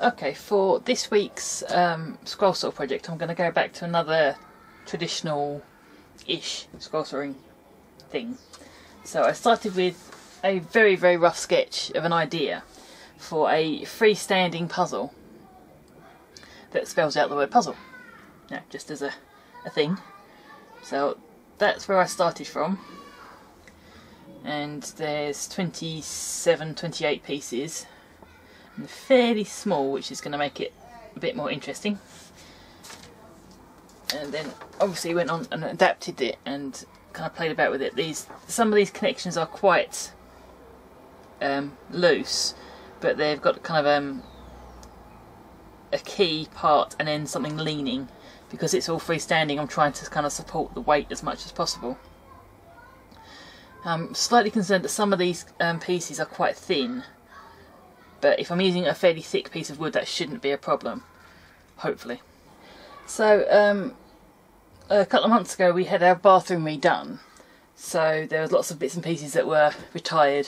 Okay, for this week's scroll saw project, I'm going to go back to another traditional-ish scroll sawing thing. So I started with a very, very rough sketch of an idea for a freestanding puzzle that spells out the word puzzle. Yeah, just as a thing. So that's where I started from. And there's 27, 28 pieces. And fairly small, which is going to make it a bit more interesting. And then obviously went on and adapted it and kind of played about with it. Some of these connections are quite loose, but they've got kind of a key part and then something leaning. Because it's all freestanding, I'm trying to kind of support the weight as much as possible. I'm slightly concerned that some of these pieces are quite thin. But if I'm using a fairly thick piece of wood, that shouldn't be a problem, hopefully. So a couple of months ago we had our bathroom redone, so there was lots of bits and pieces that were retired,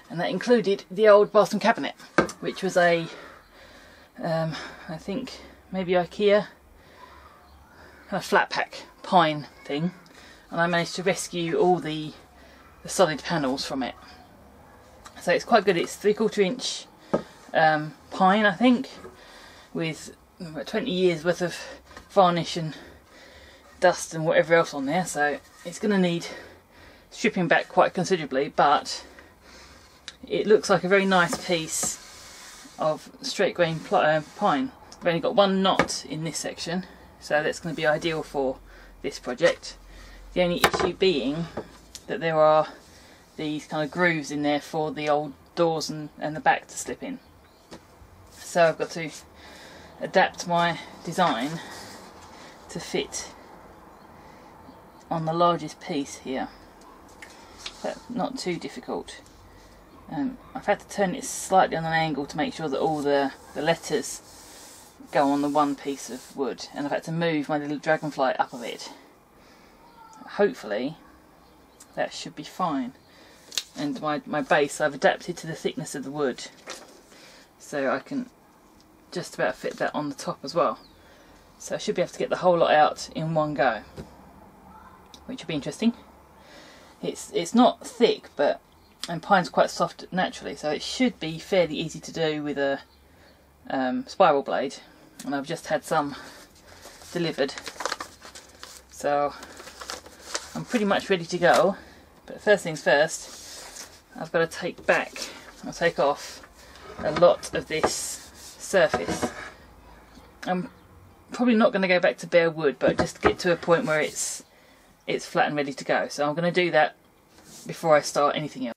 and that included the old bathroom cabinet, which was I think maybe IKEA, a flat pack pine thing, and I managed to rescue all the solid panels from it. So it's quite good. It's 3/4 inch pine, I think, with 20 years worth of varnish and dust and whatever else on there, so it's going to need stripping back quite considerably, but it looks like a very nice piece of straight grain pine. I've only got one knot in this section, so that's going to be ideal for this project. The only issue being that there are these kind of grooves in there for the old doors and the back to slip in. So I've got to adapt my design to fit on the largest piece here, but not too difficult. I've had to turn it slightly on an angle to make sure that all the letters go on the one piece of wood, and I've had to move my little dragonfly up a bit. Hopefully that should be fine. And my base I've adapted to the thickness of the wood, so I can just about fit that on the top as well. So I should be able to get the whole lot out in one go, which will be interesting. It's not thick, and pine's quite soft naturally, so it should be fairly easy to do with a spiral blade, and I've just had some delivered, so I'm pretty much ready to go. But first things first, I've got to take off a lot of this surface. I'm probably not going to go back to bare wood, but just get to a point where it's flat and ready to go. So I'm going to do that before I start anything else.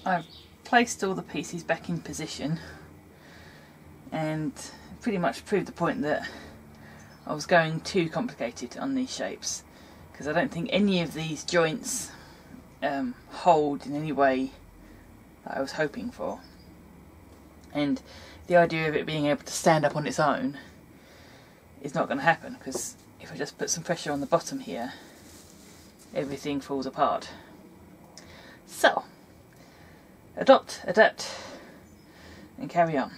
I've placed all the pieces back in position and pretty much proved the point that I was going too complicated on these shapes, because I don't think any of these joints hold in any way that I was hoping for. And the idea of it being able to stand up on its own is not going to happen, because if I just put some pressure on the bottom here, everything falls apart. So, adopt, adapt, and carry on.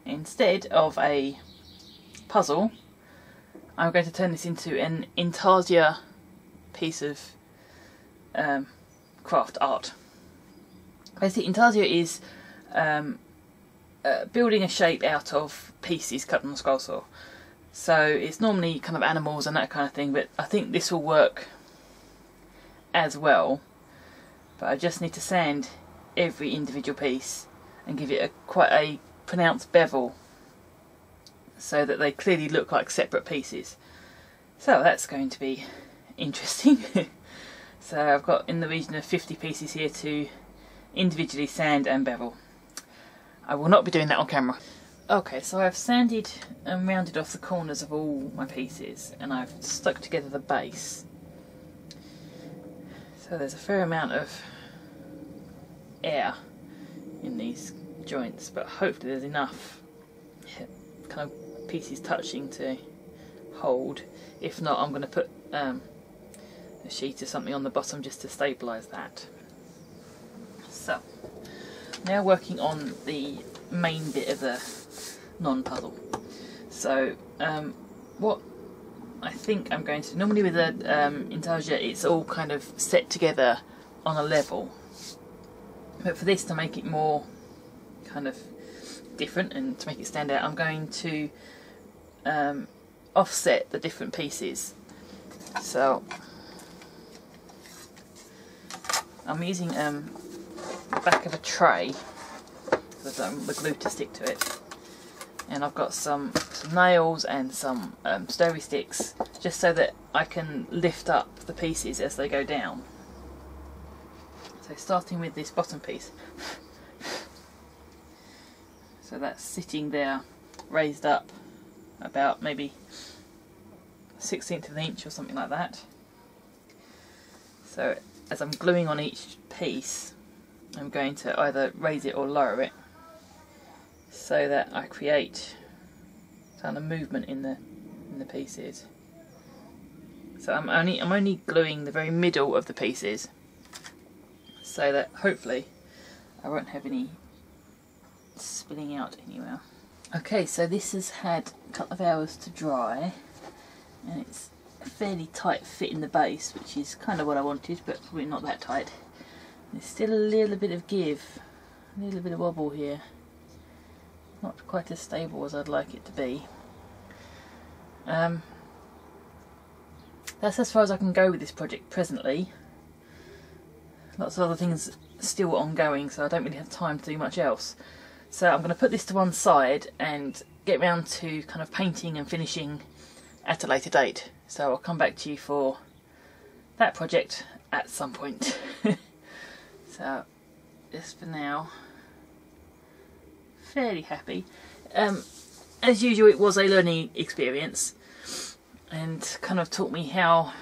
Instead of a puzzle, I'm going to turn this into an Intarsia piece of craft art. Basically, Intarsia is building a shape out of pieces cut on a scroll saw. So it's normally kind of animals and that kind of thing, but I think this will work as well. But I just need to sand every individual piece and give it quite a pronounced bevel so that they clearly look like separate pieces. So that's going to be interesting. So I've got in the region of 50 pieces here to individually sand and bevel. I will not be doing that on camera. Okay, so I've sanded and rounded off the corners of all my pieces, and I've stuck together the base. So there's a fair amount of air in these joints, but hopefully there's enough kind of pieces touching to hold. If not, I'm going to put a sheet or something on the bottom just to stabilise that. So, now working on the main bit of the non-puzzle. So what I think I'm going to, normally with the Intarsia it's all kind of set together on a level, but for this to make it more kind of different and to make it stand out, I'm going to offset the different pieces. So I'm using the back of a tray with the glue to stick to it, and I've got some nails and some stirry sticks just so that I can lift up the pieces as they go down. So starting with this bottom piece, so that's sitting there raised up about maybe 1/16 of an inch or something like that. So as I'm gluing on each piece, I'm going to either raise it or lower it so that I create kind of movement in the pieces. So I'm only gluing the very middle of the pieces so that hopefully I won't have any spilling out anywhere. Okay, so this has had a couple of hours to dry, and it's a fairly tight fit in the base, which is kind of what I wanted, but probably not that tight. There's still a little bit of give, a little bit of wobble here. Not quite as stable as I'd like it to be. That's as far as I can go with this project presently. Lots of other things still ongoing, so I don't really have time to do much else. So I'm going to put this to one side and get round to kind of painting and finishing at a later date. So I'll come back to you for that project at some point. So just for now, fairly happy. As usual, it was a learning experience and kind of taught me how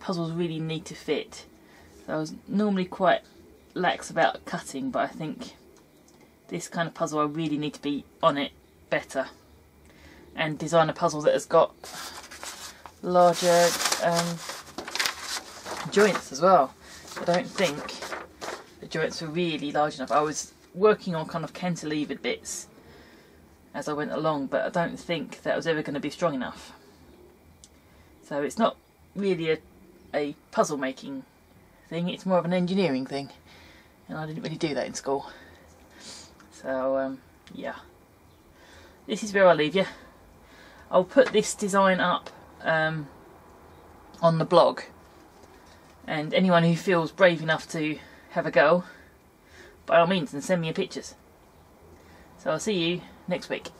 puzzles really need to fit. So I was normally quite lax about cutting, but I think this kind of puzzle I really need to be on it better and design a puzzle that has got larger joints as well. I don't think the joints were really large enough. I was working on kind of cantilevered bits as I went along, but I don't think that was ever going to be strong enough. So it's not really a puzzle making thing, it's more of an engineering thing, and I didn't really do that in school. So yeah, this is where I'll leave you. I'll put this design up on the blog, and anyone who feels brave enough to have a go, by all means, and send me your pictures. So I'll see you next week.